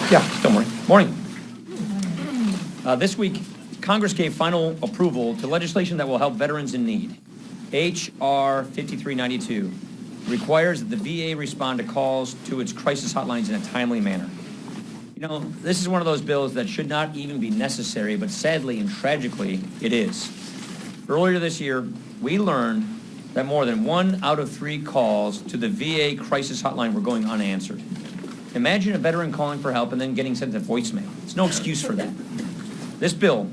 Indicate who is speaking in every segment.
Speaker 1: Yeah, still morning. Morning. This week, Congress gave final approval to legislation that will help veterans in need. H.R. 5392 requires that the VA respond to calls to its crisis hotlines in a timely manner. You know, this is one of those bills that should not even be necessary, but sadly and tragically, it is. Earlier this year, we learned that more than 1 out of 3 calls to the VA crisis hotline were going unanswered. Imagine a veteran calling for help and then getting sent to voicemail. There's no excuse for that. This bill,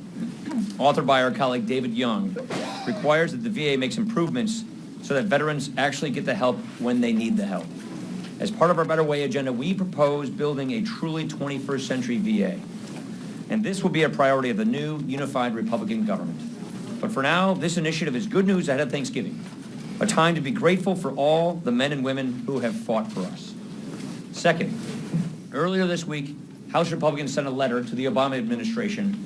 Speaker 1: authored by our colleague David Young, requires that the VA makes improvements so that veterans actually get the help when they need the help. As part of our Better Way agenda, we propose building a truly 21st century VA. And this will be a priority of the new unified Republican government. But for now, this initiative is good news ahead of Thanksgiving, a time to be grateful for all the men and women who have fought for us. Second, earlier this week, House Republicans sent a letter to the Obama administration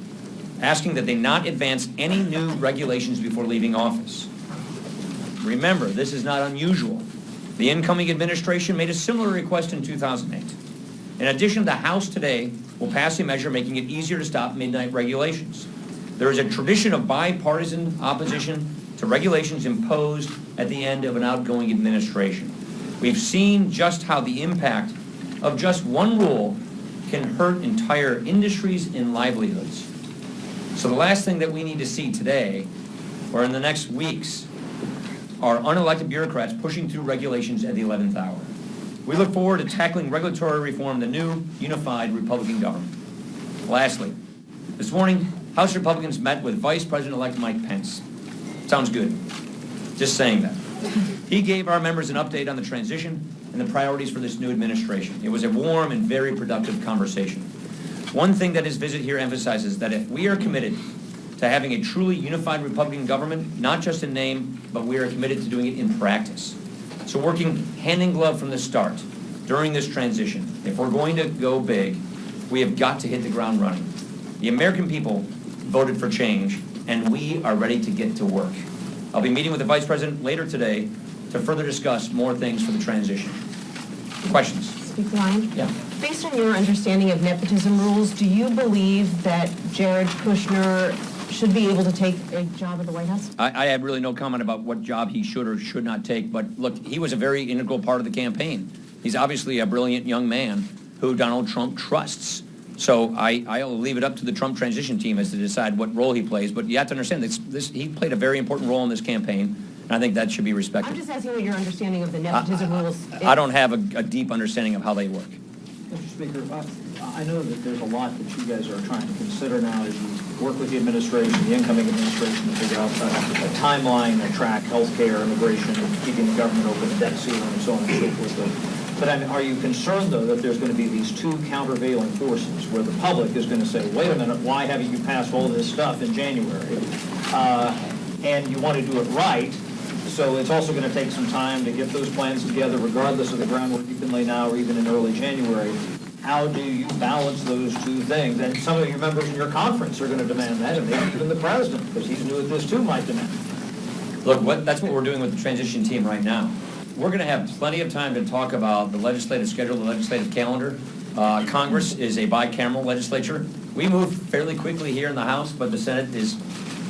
Speaker 1: asking that they not advance any new regulations before leaving office. Remember, this is not unusual. The incoming administration made a similar request in 2008. In addition, the House today will pass a measure making it easier to stop midnight regulations. There is a tradition of bipartisan opposition to regulations imposed at the end of an outgoing administration. We've seen just how the impact of just one rule can hurt entire industries and livelihoods. So the last thing that we need to see today, or in the next weeks, are unelected bureaucrats pushing through regulations at the 11th hour. We look forward to tackling regulatory reform in the new unified Republican government. Lastly, this morning, House Republicans met with Vice President-elect Mike Pence. Sounds good. Just saying that. He gave our members an update on the transition and the priorities for this new administration. It was a warm and very productive conversation. One thing that his visit here emphasizes that if we are committed to having a truly unified Republican government, not just in name, but we are committed to doing it in practice. So working hand in glove from the start during this transition, if we're going to go big, we have got to hit the ground running. The American people voted for change, and we are ready to get to work. I'll be meeting with the Vice President later today to further discuss more things for the transition. Questions?
Speaker 2: Speaker Ryan?
Speaker 1: Yeah.
Speaker 2: Based on your understanding of nepotism rules, do you believe that Jared Kushner should be able to take a job at the White House?
Speaker 1: I have really no comment about what job he should or should not take, but look, he was a very integral part of the campaign. He's obviously a brilliant young man who Donald Trump trusts. So I'll leave it up to the Trump transition team as to decide what role he plays, but you have to understand he played a very important role in this campaign, and I think that should be respected.
Speaker 2: I'm just asking what your understanding of the nepotism rules is.
Speaker 1: I don't have a deep understanding of how they work.
Speaker 3: Mr. Speaker, I know that there's a lot that you guys are trying to consider now as you work with the administration, the incoming administration, to figure out a timeline, to track healthcare, immigration, keeping the government open, the debt ceiling, and so on and so forth. But are you concerned, though, that there's going to be these two countervailing forces where the public is going to say, wait a minute, why haven't you passed all this stuff in January? And you want to do it right, so it's also going to take some time to get those plans together, regardless of the groundwork you can lay now or even in early January. How do you balance those two things? And some of your members in your conference are going to demand that, and maybe even the president, because he's new at this too, might demand it.
Speaker 1: Look, that's what we're doing with the transition team right now. We're going to have plenty of time to talk about the legislative schedule, the legislative calendar. Congress is a bicameral legislature. We move fairly quickly here in the House, but the Senate is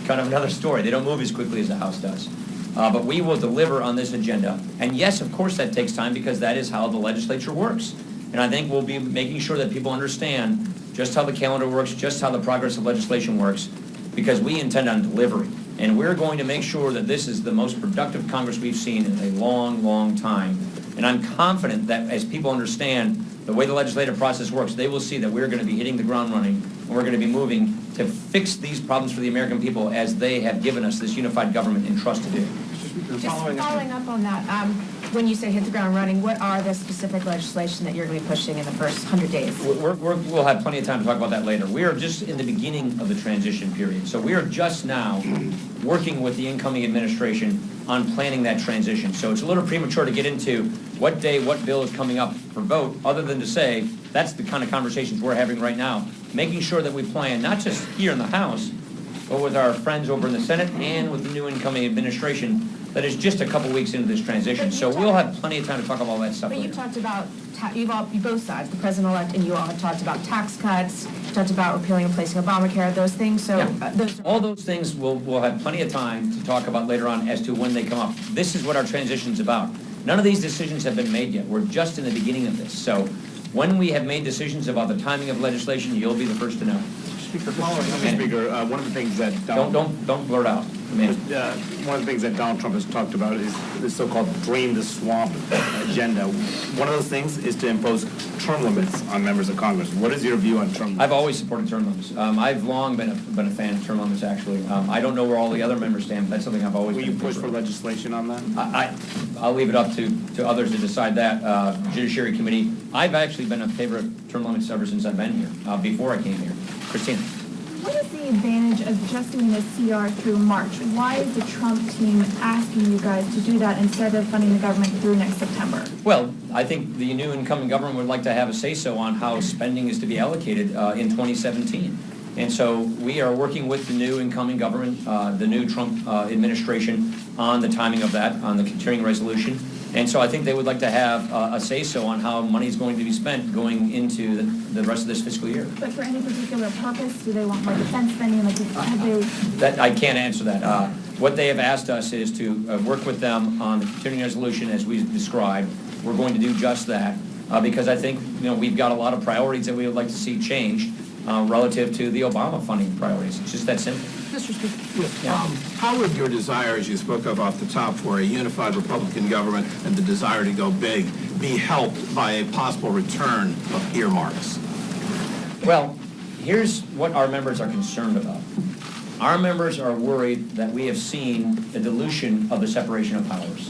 Speaker 1: kind of another story. They don't move as quickly as the House does. But we will deliver on this agenda. And yes, of course that takes time because that is how the legislature works. And I think we'll be making sure that people understand just how the calendar works, just how the progress of legislation works, because we intend on delivering. And we're going to make sure that this is the most productive Congress we've seen in a long, long time. And I'm confident that as people understand the way the legislative process works, they will see that we're going to be hitting the ground running, and we're going to be moving to fix these problems for the American people as they have given us this unified government and trust to do.
Speaker 4: Just following up on that, when you say hit the ground running, what are the specific legislation that you're going to be pushing in the first 100 days?
Speaker 1: We'll have plenty of time to talk about that later. We are just in the beginning of the transition period. So we are just now working with the incoming administration on planning that transition. So it's a little premature to get into what day, what bill is coming up for vote, other than to say that's the kind of conversations we're having right now, making sure that we plan not just here in the House, but with our friends over in the Senate and with the new incoming administration that is just a couple weeks into this transition. So we'll have plenty of time to talk about all that stuff
Speaker 4: But you
Speaker 1: later.
Speaker 4: talked about you both sides, the president-elect and you all have talked about tax cuts, talked about repealing and replacing Obamacare, those things, so
Speaker 1: Yeah.
Speaker 4: those are.
Speaker 1: All those things we'll have plenty of time to talk about later on as to when they come up. This is what our transition's about. None of these decisions have been made yet. We're just in the beginning of this. So when we have made decisions about the timing of legislation, you'll be the first to know.
Speaker 5: Speaker, one of the things that
Speaker 1: Don't blurt out. I mean,
Speaker 5: one of the things that Donald Trump has talked about is the so-called drain the swamp agenda. One of those things is to impose term limits on members of Congress. What is your view on term limits?
Speaker 1: I've always supported term limits. I've long been a fan of term limits, actually. I don't know where all the other members stand, but that's something I've always
Speaker 5: Will
Speaker 1: been
Speaker 5: you
Speaker 1: in
Speaker 5: push
Speaker 1: favor
Speaker 5: for
Speaker 1: of.
Speaker 5: legislation on that?
Speaker 1: I'll leave it up to others to decide that. Judiciary Committee, I've actually been in favor of term limits ever since I've been here, before I came here. Christina?
Speaker 6: What is the advantage of just doing the CR through March? Why is the Trump team asking you guys to do that instead of funding the government through next September?
Speaker 1: Well, I think the new incoming government would like to have a say-so on how spending is to be allocated in 2017. And so we are working with the new incoming government, the new Trump administration, on the timing of that, on the continuing resolution. And so I think they would like to have a say-so on how money is going to be spent going into the rest of this fiscal year.
Speaker 6: But for any particular purpose, do they want more defense spending? Like, have they?
Speaker 1: That, I can't answer that. What they have asked us is to work with them on the continuing resolution as we described. We're going to do just that because I think, we've got a lot of priorities that we would like to see changed relative to the Obama funding priorities. It's just that simple.
Speaker 7: Mr. Speaker, how would your desire, as you spoke of off the top, for a unified Republican government and the desire to go big be helped by a possible return of earmarks?
Speaker 1: Well, here's what our members are concerned about. Our members are worried that we have seen the dilution of the separation of powers.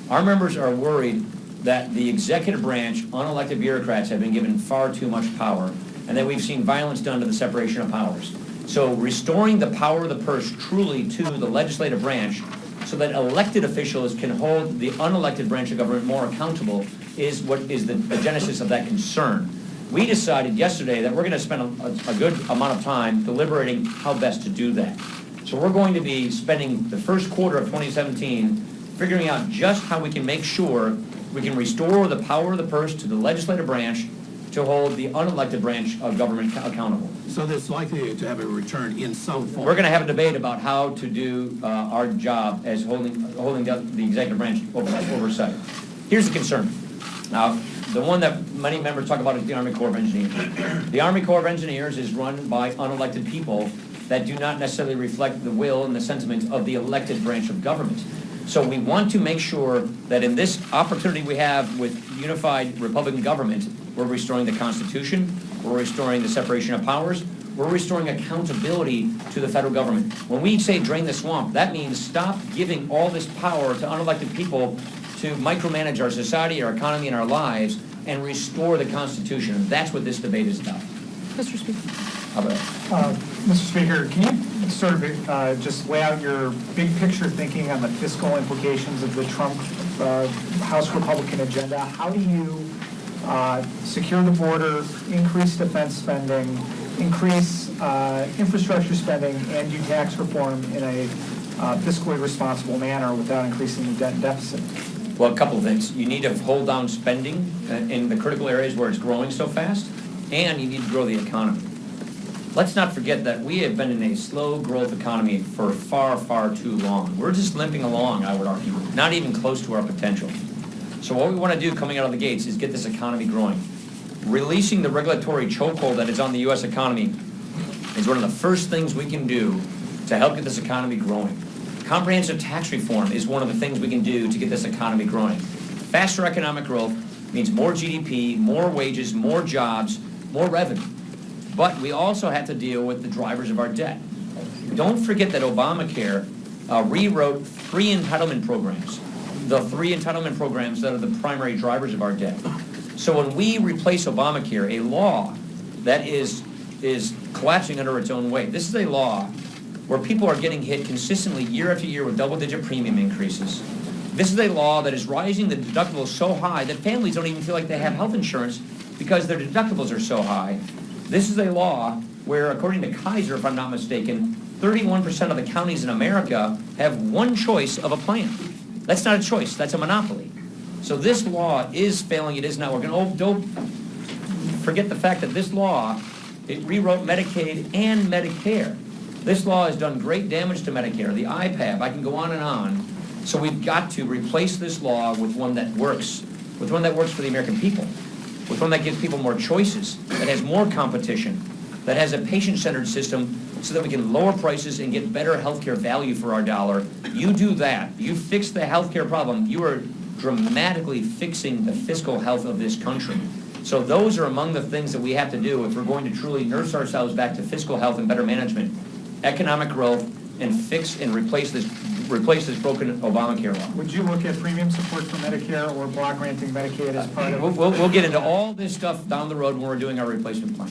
Speaker 1: Our members are worried that the executive branch, unelected bureaucrats, have been given far too much power, and that we've seen violence done to the separation of powers. So restoring the power of the purse truly to the legislative branch so that elected officials can hold the unelected branch of government more accountable is what is the genesis of that concern. We decided yesterday that we're going to spend a good amount of time deliberating how best to do that. So we're going to be spending the first quarter of 2017 figuring out just how we can make sure we can restore the power of the purse to the legislative branch to hold the unelected branch of government accountable.
Speaker 7: So there's likely to have a return in some form.
Speaker 1: We're going to have a debate about how to do our job as holding the executive branch oversight. Here's the concern. Now, the one that many members talk about is the Army Corps of Engineers. The Army Corps of Engineers is run by unelected people that do not necessarily reflect the will and the sentiment of the elected branch of government. So we want to make sure that in this opportunity we have with unified Republican government, we're restoring the Constitution, we're restoring the separation of powers, we're restoring accountability to the federal government. When we say drain the swamp, that means stop giving all this power to unelected people to micromanage our society, our economy, and our lives, and restore the Constitution. That's what this debate is about.
Speaker 6: Mr. Speaker.
Speaker 1: How about it?
Speaker 8: Mr. Speaker, can you sort of just lay out your big picture thinking on the fiscal implications of the Trump House Republican agenda? How do you secure the border, increase defense spending, increase infrastructure spending, and do tax reform in a fiscally responsible manner without increasing the debt deficit?
Speaker 1: Well, a couple of things. You need to hold down spending in the critical areas where it's growing so fast, and you need to grow the economy. Let's not forget that we have been in a slow growth economy for far, far too long. We're just limping along, I would argue, not even close to our potential. So what we want to do coming out of the gates is get this economy growing. Releasing the regulatory chokehold that is on the U.S. economy is one of the first things we can do to help get this economy growing. Comprehensive tax reform is one of the things we can do to get this economy growing. Faster economic growth means more GDP, more wages, more jobs, more revenue. But we also have to deal with the drivers of our debt. Don't forget that Obamacare rewrote three entitlement programs, the three entitlement programs that are the primary drivers of our debt. So when we replace Obamacare, a law that is collapsing under its own weight, this is a law where people are getting hit consistently year after year with double-digit premium increases. This is a law that is rising the deductibles so high that families don't even feel like they have health insurance because their deductibles are so high. This is a law where, according to Kaiser, if I'm not mistaken, 31% of the counties in America have one choice of a plan. That's not a choice, that's a monopoly. So this law is failing, it is not working. Oh, don't forget the fact that this law, it rewrote Medicaid and Medicare. This law has done great damage to Medicare, the IPAB, I can go on and on. So we've got to replace this law with one that works, with one that works for the American people, with one that gives people more choices, that has more competition, that has a patient-centered system so that we can lower prices and get better healthcare value for our dollar. You do that, you fix the healthcare problem, you are dramatically fixing the fiscal health of this country. So those are among the things that we have to do if we're going to truly nurse ourselves back to fiscal health and better management, economic growth, and fix and replace this broken Obamacare law.
Speaker 8: Would you look at premium support for Medicare or block granting Medicaid as part of?
Speaker 1: We'll get into all this stuff down the road when we're doing our replacement plan.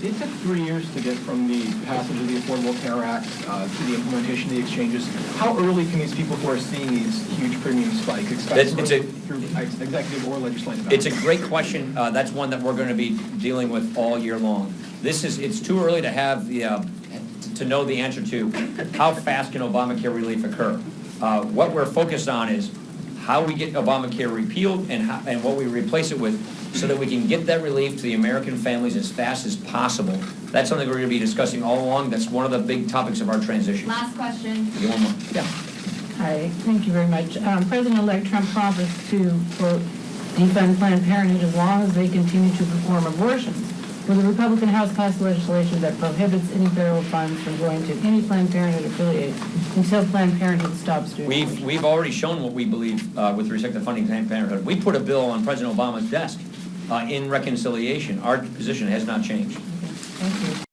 Speaker 9: It took 3 years to get from the passage of the Affordable Care Act to the implementation of the exchanges. How early can these people who are seeing these huge premium spikes expect through executive or legislative action?
Speaker 1: It's a great question. That's one that we're going to be dealing with all year long. It's too early to have to know the answer to how fast can Obamacare relief occur. What we're focused on is how we get Obamacare repealed and what we replace it with so that we can get that relief to the American families as fast as possible. That's something we're going to be discussing all along. That's one of the big topics of our transition.
Speaker 10: Last question.
Speaker 1: You want more? Yeah.
Speaker 11: Hi, thank you very much. President-elect Trump promised to, quote, defund Planned Parenthood as long as they continue to perform abortions. Will the Republican House pass legislation that prohibits any federal funds from going to any Planned Parenthood affiliate until Planned Parenthood stops doing abortions?
Speaker 1: We've already shown what we believe with respect to funding Planned Parenthood. We put a bill on President Obama's desk in reconciliation. Our position has not changed.
Speaker 11: Thank you.